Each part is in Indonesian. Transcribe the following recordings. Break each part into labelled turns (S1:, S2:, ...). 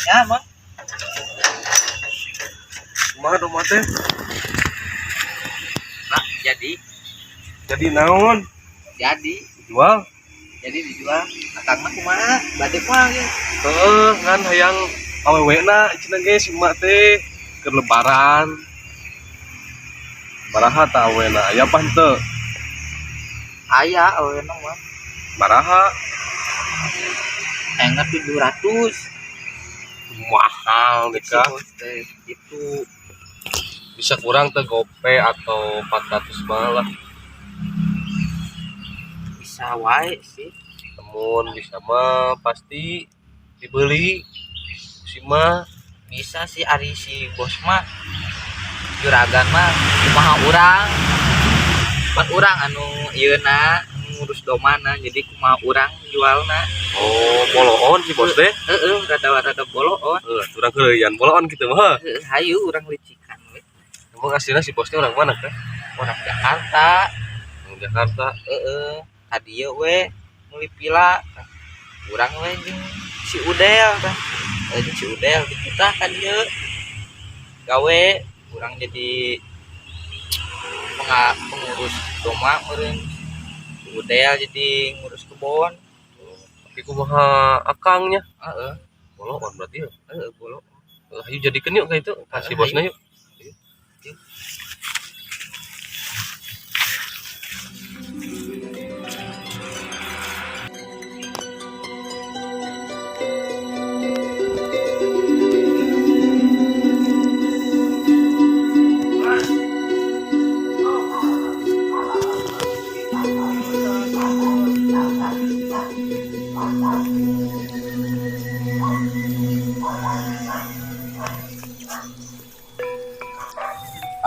S1: Ya, Mang.
S2: Kumaha domba teh?
S1: Nah, jadi
S2: Naon?
S1: jadi
S2: Jual?
S1: jadi dijual. Akang mah kumaha? Batik mah ge.
S2: Heeh, ngan hayang awewena cenah ge si emak teh keur lebaran. Baraha tah awena? Aya apa henteu?
S1: Aya aweuna mah.
S2: Baraha?
S1: Enggak 700.
S2: Mahal
S1: Si
S2: nikah.
S1: bos teh itu
S2: Bisa kurang teh gope atau 400 malah.
S1: bisa wae sih.
S2: Namun bisa mah pasti dibeli si mah.
S1: Bisa sih ari si bos mah juragan mah kumaha urang. Pan urang anu ieuna ngurus domana jadi kumaha urang jualna.
S2: Oh, boloon si bos teh.
S1: Rada-rada boloon.
S2: Urang keuleuyan boloon kitu mah.
S1: Hayu urang licikan we.
S2: Emang aslinya si bos teh orang mana teh?
S1: Orang Jakarta.
S2: Orang Jakarta.
S1: Hadieu we meuli pila. Urang we jeung si Udel tah. Si Udel di kita ka dieu. Gawe urang jadi pengurus doma meureun. Si Udel jadi ngurus kebon.
S2: Tapi kumaha akangnya?
S1: Heeh.
S2: Boloon berarti ya.
S1: Bolo.
S2: Ayo jadikeun yuk ka itu kasih bosna yuk.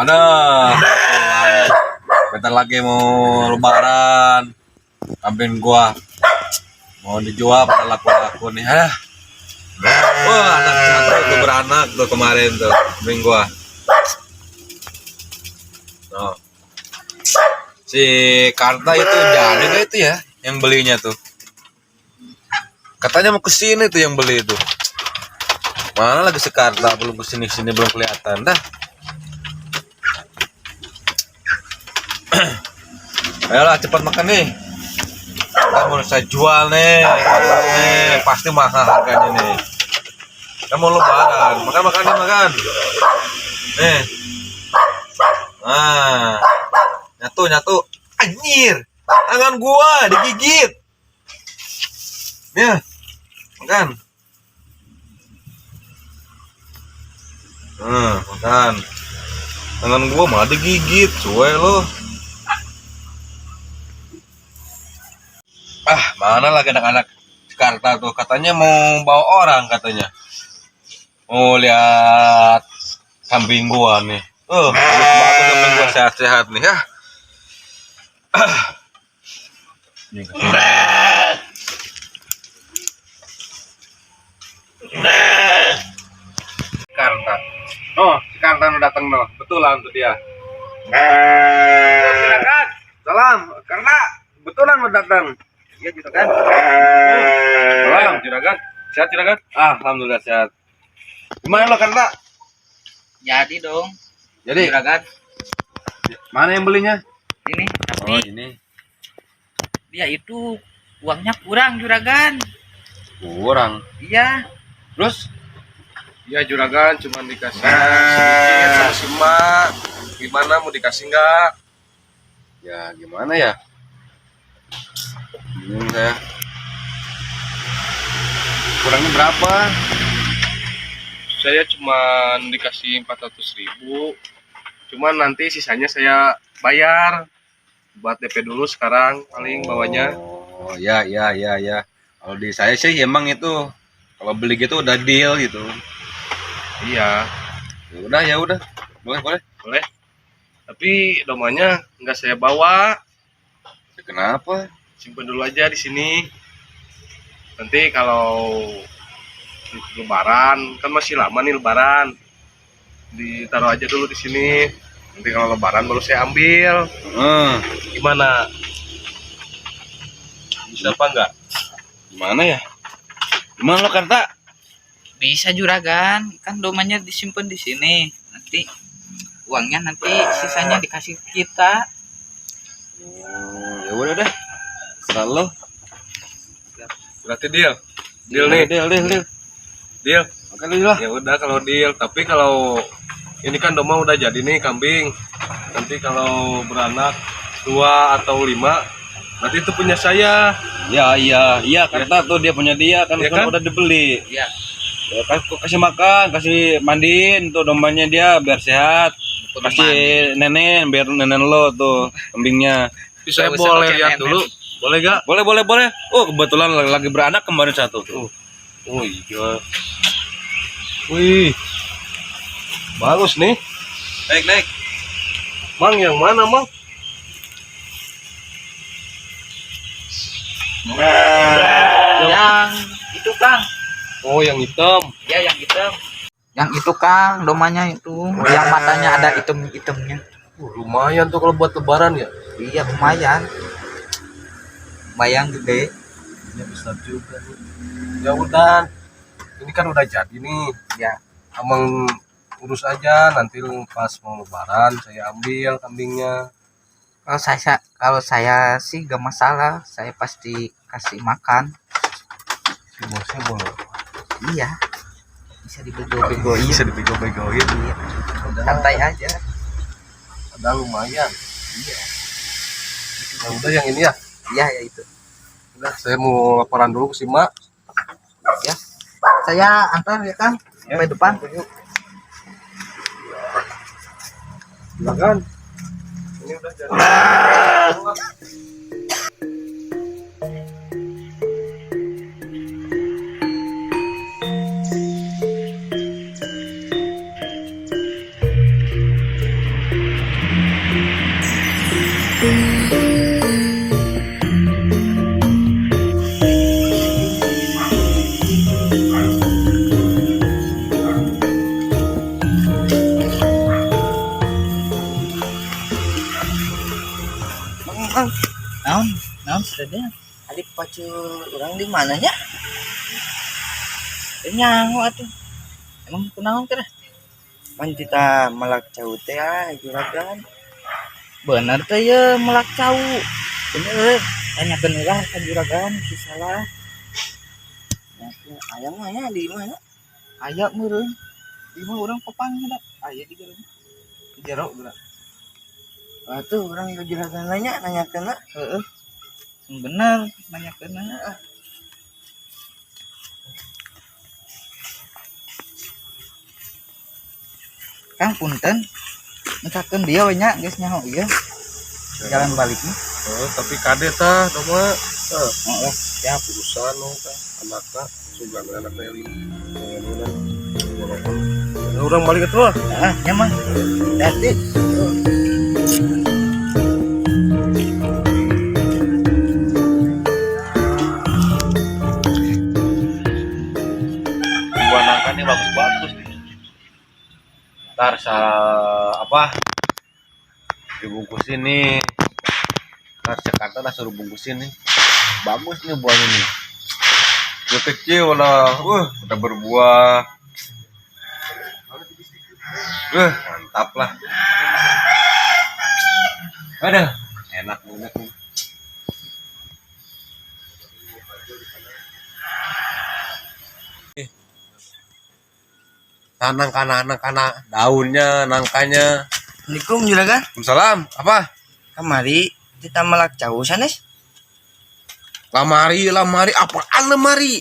S3: Ada, bentar lagi mau lebaran, kambing gua mau dijual pada laku-laku nih. Wah, anak satu tuh beranak tuh kemarin tuh kambing gua. Tuh. Si Karta itu jadi nggak itu ya yang belinya tuh? Katanya mau kesini tuh yang beli itu. Mana lagi si Karta belum kesini belum kelihatan dah. Ayolah cepat makan nih. Kita mau saya jual nih. Pasti mahal harganya nih. Kita mau lebaran. Makan nih makan. Nih. Nah. Nyatu. Anjir. Tangan gua digigit. Nih. Makan. Makan. Tangan gua malah digigit. Cuek lo. Mana lagi anak-anak Jakarta tuh katanya mau bawa orang katanya. Mau lihat kambing gua nih. Bagus banget kambing gua sehat-sehat nih ya. Jakarta. Oh, Jakarta udah datang loh. Betulan tuh dia. Silakan. Salam, karena betulan udah datang.
S1: Iya juragan.
S3: Salam, juragan. Sehat juragan? Alhamdulillah sehat. Gimana lo Karta?
S1: Jadi dong.
S3: Jadi
S1: Juragan
S3: mana yang belinya?
S1: ini tapi
S3: Oh ini
S1: dia itu uangnya kurang juragan.
S3: kurang.
S1: Iya.
S3: Terus?
S2: Ya juragan cuma dikasih sedikit sama si emak. Gimana mau dikasih enggak?
S3: Ya gimana ya? Bingung saya. Kurangnya berapa?
S2: Saya cuma dikasih 400.000. Cuman nanti sisanya saya bayar. Buat DP dulu sekarang paling bawanya.
S3: Oh ya. Kalau di saya sih emang itu kalau beli gitu udah deal gitu.
S2: Iya,
S3: Ya udah. Boleh.
S2: boleh. Tapi domanya nggak saya bawa.
S3: Ya, kenapa?
S2: Simpen dulu aja di sini. Nanti kalau lebaran kan masih lama nih lebaran. Ditaruh aja dulu di sini. Nanti kalau lebaran baru saya ambil. Gimana? Bisa apa enggak?
S3: Gimana ya? Gimana lo Karta?
S1: Bisa juragan, kan domanya disimpan di sini. Nanti uangnya nanti sisanya dikasih kita.
S3: Ya udah deh. Serah lo.
S2: Berarti deal. Deal nih. Deal.
S3: Oke lah.
S2: Ya udah kalau deal, tapi kalau ini kan Doma udah jadi nih kambing. Nanti kalau beranak 2 atau 5, nanti itu punya saya.
S3: Iya, kata tuh dia punya dia kan,
S2: Ya
S3: kan
S2: kan?
S3: udah dibeli.
S1: Iya.
S3: Ya, kasih makan, kasih mandiin tuh dombanya dia biar sehat. Kasih nenen biar nenen lo tuh kambingnya.
S2: Saya
S1: Nggak usah
S2: boleh
S1: pakai
S2: lihat
S1: nenek.
S2: dulu. Boleh gak?
S3: Boleh. Oh, kebetulan lagi beranak kemarin satu tuh.
S2: Oh iya. Wih. Bagus nih.
S3: Naik.
S2: Mang yang mana, Mang?
S1: Yang itu Kang.
S2: Oh, yang hitam.
S1: Ya yang hitam. Yang itu Kang, domanya itu. Yang matanya ada hitam-hitamnya.
S2: Lumayan tuh kalau buat lebaran ya.
S1: Iya lumayan. Lumayan gede.
S2: Ya bisa juga nih. Ya udah. Ini kan udah jadi nih.
S1: Ya.
S2: Abang urus aja, nanti pas mau lebaran saya ambil kambingnya.
S1: Kalau saya sih gak masalah. Saya pasti kasih makan.
S2: Si bosnya boleh.
S1: Iya. Bisa dibego-begoin.
S2: Bisa dibego-begoin.
S1: Iya. Santai aja.
S2: Ada lumayan.
S1: Iya.
S2: Ya udah yang ini ya.
S1: Iya ya itu.
S2: Udah, saya mau laporan dulu ke si Mak.
S1: Ya. Saya antar ya Kang. Sampai depan.
S2: Silakan. Ini udah jadi.
S1: Naon sudah adik pacu orang di mananya? Nyaho atuh. Emang kunaon teh? Pan kita melak cau teh juragan. Bener teh ya melak cau. Bener. Tanyakeun heula ka juragan si salah. Aya mah di mana? Aya meureun. Di mah urang pepangnya da. Aya di jero. Di jero geura. Atuh urang ke juragan nanyakeun lah. Heeh. Bener nanyakeun lah. Kang punten. Misalkan dia we nya geus nyaho ieu. Jalan baliknya.
S2: Oh, tapi kade tah Doma.
S1: Heeh.
S2: Ya urusan lo tah anakna sugan anakna lima. Orang balik ke tuh.
S1: Heeh, nya mah. Hati.
S3: Buah nangka ini bagus nih. Ntar dibungkusin nih. Ntar Jakarta lah suruh bungkusin nih. Bagus nih buahnya nih. Udah kecil udah berbuah. Mantap lah. Aduh, enak banget nih. Nangka daunnya, nangkanya.
S1: Assalamualaikum juragan.
S3: Waalaikumsalam. Apa?
S1: Kamari kita melak cau sanes.
S3: Lamari, apaan lemari?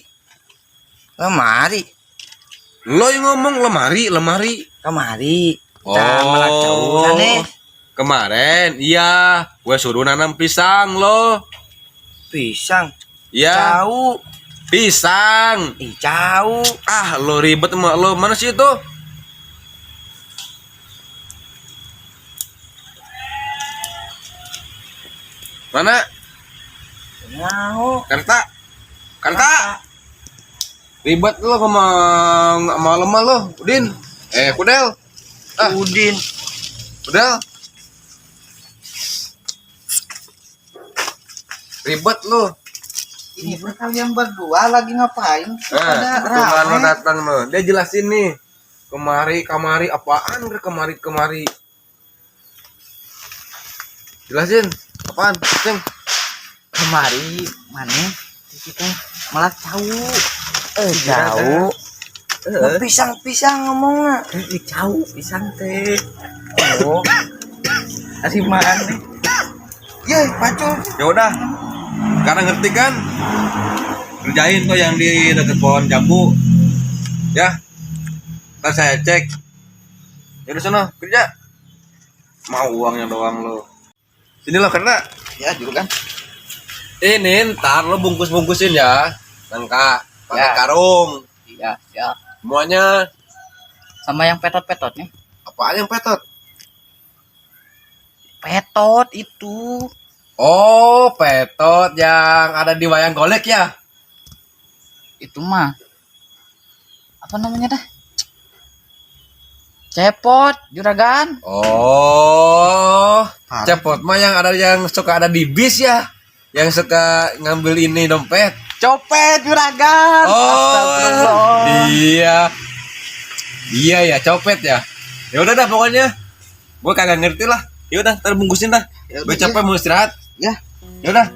S1: Lemari.
S3: Lo yang ngomong lemari.
S1: Kamari kita melak cau sanes.
S3: Kemarin, iya, gue suruh nanam pisang lo.
S1: Pisang.
S3: Iya,
S1: Cau.
S3: pisang.
S1: Cau.
S3: Ah, lo ribet sama lo. Mana sih itu? Mana?
S1: Nyaho.
S3: Karta. Ribet lo sama lemah lo, Udin. Kudel.
S1: Udin.
S3: Kudel. Ribet lo.
S4: Ini tuh kalian berdua lagi ngapain? Pada
S3: kebetulan lo
S4: rame.
S3: datang lo. Dia jelasin nih. Kamari apaan kemari. Jelasin. Apaan? Ceng.
S4: Kemari mana? Kita malah jauh.
S3: Jauh.
S4: Pisang ngomongnya. Jauh pisang teh. Oh. Asih mana? Ya, pacul.
S3: Ya udah. Sekarang ngerti kan? Kerjain tuh yang di dekat pohon jambu. Ya. Ntar saya cek. Ya udah sana kerja. Mau uangnya doang lo. Sini lo karena
S4: Ya, dulu kan.
S3: ini ntar lo bungkus-bungkusin ya. Nangka pakai
S4: Ya.
S3: karung.
S4: Iya, ya.
S3: Semuanya
S4: Sama yang petot-petotnya.
S3: apaan yang petot?
S4: Petot itu.
S3: Oh, petot yang ada di wayang golek ya?
S4: Itu mah. Apa namanya dah? Cepot, juragan.
S3: Oh,
S4: Parah.
S3: cepot mah yang suka ada di bis ya? Yang suka ngambil ini dompet.
S4: Copet, juragan.
S3: Oh,
S4: Astagfirullah.
S3: iya. Iya ya, copet ya. Ya udah dah pokoknya. Gue kagak ngerti lah. Ya udah, ntar bungkusin dah.
S4: Ya
S3: Gue
S4: udah,
S3: capek mau istirahat.
S4: Ya.
S3: Ya udah.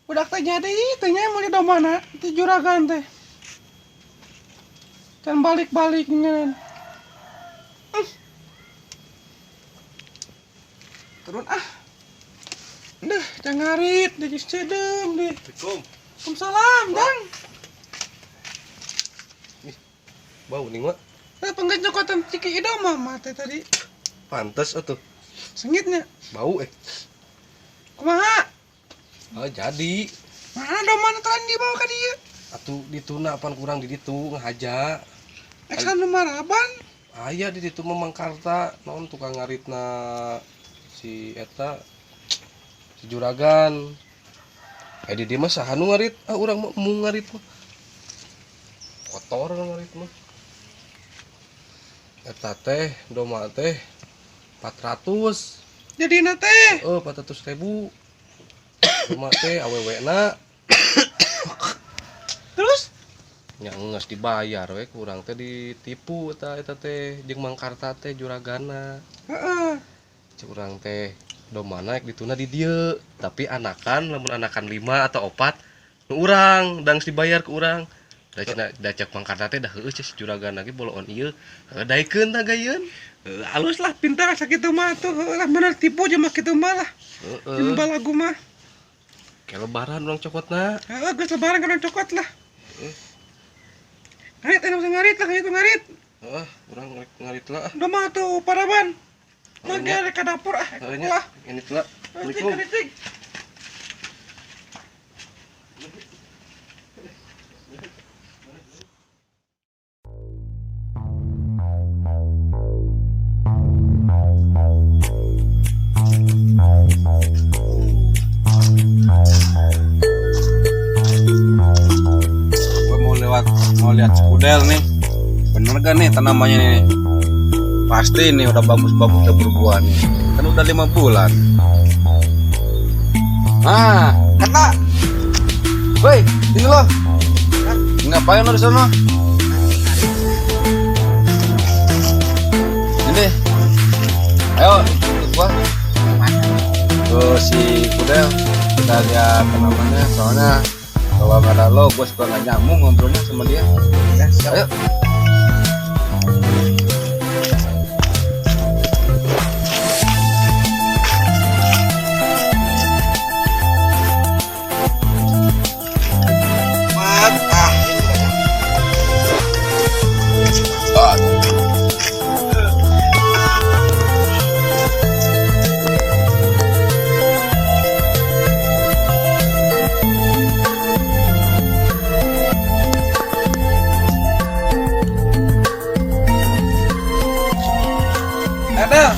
S5: Udah teh jadi tehnya mau di mana di juragan teh dan balik-baliknya turun deh jangarit di cedem deh. Waalaikumsalam dang.
S2: Bau nih mah.
S5: Penggat nyokotan ciki idom mama teh tadi
S2: Pantes atuh.
S5: sengitnya
S2: Bau
S5: kumaha
S2: Ah jadi.
S5: mana doman telan dibawa ke dia
S2: Atuh dituna pan kurang di ditu ngahaja.
S5: eksan maraban
S2: Aya di ditu Memangkarta naon tukang ngaritna si eta si juragan. Di dia mah saha nu ngarit? Urang mah mau ngarit mah. Kotor ngarit mah. Eta teh doma teh 400.
S5: jadi nate
S2: 400.000. Doma teh awewena
S5: terus
S2: nya geus dibayar we kurang teh ditipu eta teh jeung Mangkarta teh juragana.
S5: heeh
S2: Curang teh doma naik dituna di dieu tapi anakan lamun anakan 5 atau 4 nu urang dang dibayar ke urang Da cek mangkarta teh dah heueuh si juragan lagi boloon ieu. Daekeun tah gayeun.
S5: Alus lah pintar sakitu mah tuh lah bener tipu aja mah kitu mah lah.
S2: Heeh.
S5: Timbal lagu mah.
S2: Kayak lebaran urang cokotna.
S5: Geus lebaran kana cokot lah. Ngarit anu ngarit lah itu ngarit.
S2: Heeh, urang ngarit lah.
S5: Udah mah tuh paraban.
S2: Oh,
S5: Mangga
S2: nya.
S5: rek ka dapur
S2: Heeh nya.
S5: lah.
S2: Ini lah. Assalamualaikum.
S5: Kritik.
S3: Gue mau lihat sekudel nih. Bener gak nih tanamannya nih? Pasti nih udah bagus-bagus udah berbuah nih. Kan udah 5 bulan. Ah, kena. Woi, ini loh. Ngapain lo di sana? Ini. Ayo, ikut gua. Tuh si Kudel. Kita lihat tanamannya, soalnya kalau nggak ada lo, gue suka nggak nyambung ngobrolnya sama dia. Ya, siap. Ayo. Ada,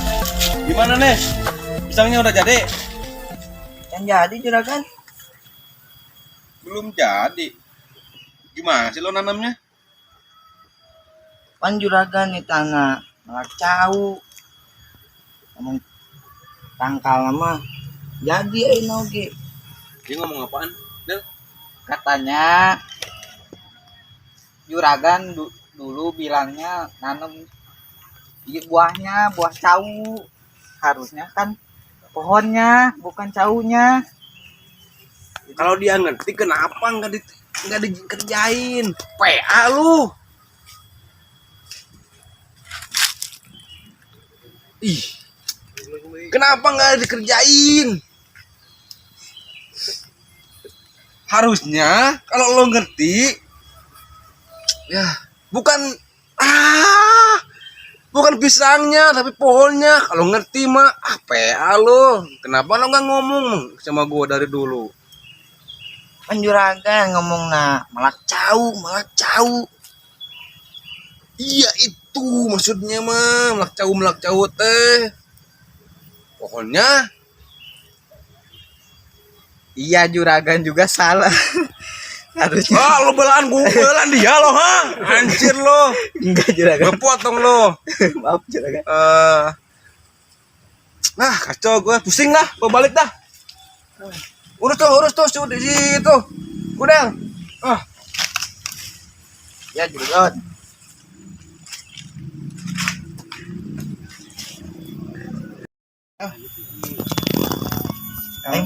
S3: gimana nih? Pisangnya udah jadi?
S1: Kan jadi juragan.
S3: Belum jadi. Gimana sih lo nanamnya?
S1: Pan juragan di tanah malah cau. Ngomong tangkal mah jadi ayeuna oge.
S3: Dia ngomong apaan? Del?
S1: Katanya juragan dulu bilangnya nanam buahnya buah cau, harusnya kan pohonnya bukan caunya.
S3: Kalau dia ngerti kenapa nggak dikerjain? PA lu. Ih, kenapa nggak dikerjain? Harusnya kalau lo ngerti, ya bukan pisangnya tapi pohonnya. Kalau ngerti mah PA lo. Kenapa lo nggak ngomong sama gua dari dulu?
S1: Kan juragan ngomong malah cau.
S3: Iya itu maksudnya mah melak cau teh. Pohonnya
S1: Iya juragan juga salah. Harusnya
S3: lo belaan gue belaan dia lo ha. Anjir lo.
S1: enggak juragan.
S3: Gue potong lo.
S1: Maaf juragan.
S3: Nah kacau gue pusing dah. Gue balik dah. Urus tuh di situ. Udah.
S1: Ya juragan.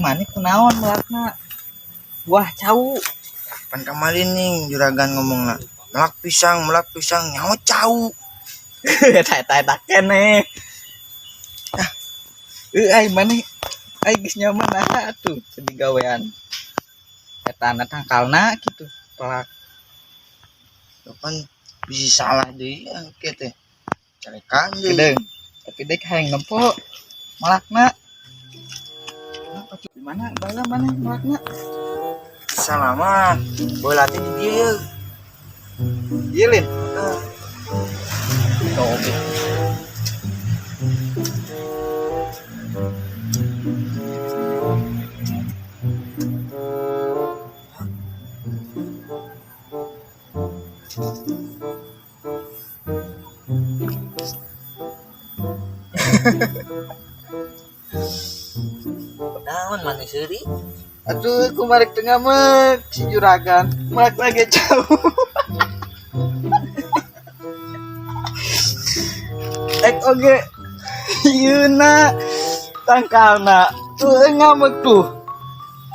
S1: Mana kunaon melakna buah cau. Pan kemarin nih juragan ngomong melak pisang nyawa cau. Tai kene. Ai mana ai geus nyaman tuh di gawean. Eta tangkalna gitu pelak. Kan bisa salah deui kieu teh. Carekan deui. Tapi dek hayang nempo melakna. Mana bala mana melakna? Salama. Boy latih di dieu. Dieu lin. Oke. Naon mana seuri? Aduh, kumarik tengah mek si juragan, melak lagi jauh. Oge, Yuna tangkalna tuh ngamek tuh,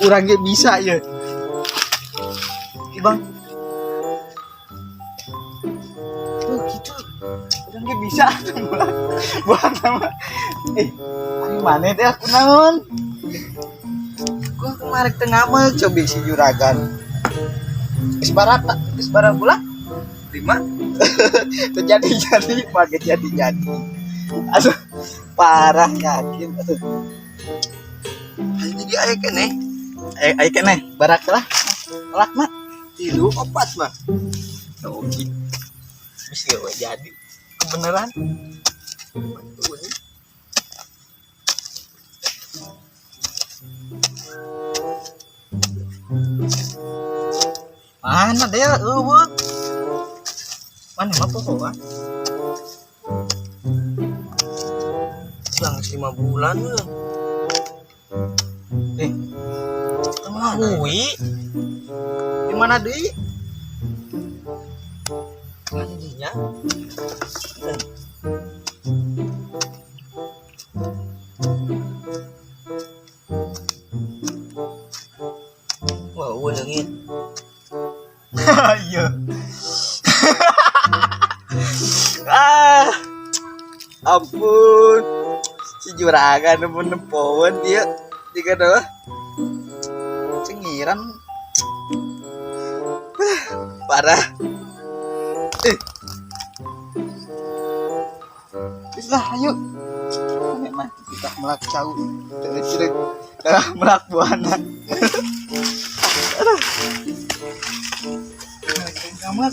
S1: urang ge bisa ya. Bang,
S4: Udah nggak bisa buat nama hari mana teh aku naon gua kemarin tengah mah coba si juragan isbarat bulan 5 terjadi pakai jadi aduh parah yakin aduh jadi ayo kene barak lah pelak mah 3 4 mah oke bisa gak jadi kebenaran mana dia mana mah pokoknya
S2: Yang 5 bulan lah.
S4: Ui di mana deh
S1: Anjingnya.
S2: Wah, gue nyengit.
S4: iya ampun si juragan nempoan dia tiga doh cengiran parah bislah ayo memang kita melak cau terus melak buana aduh kamu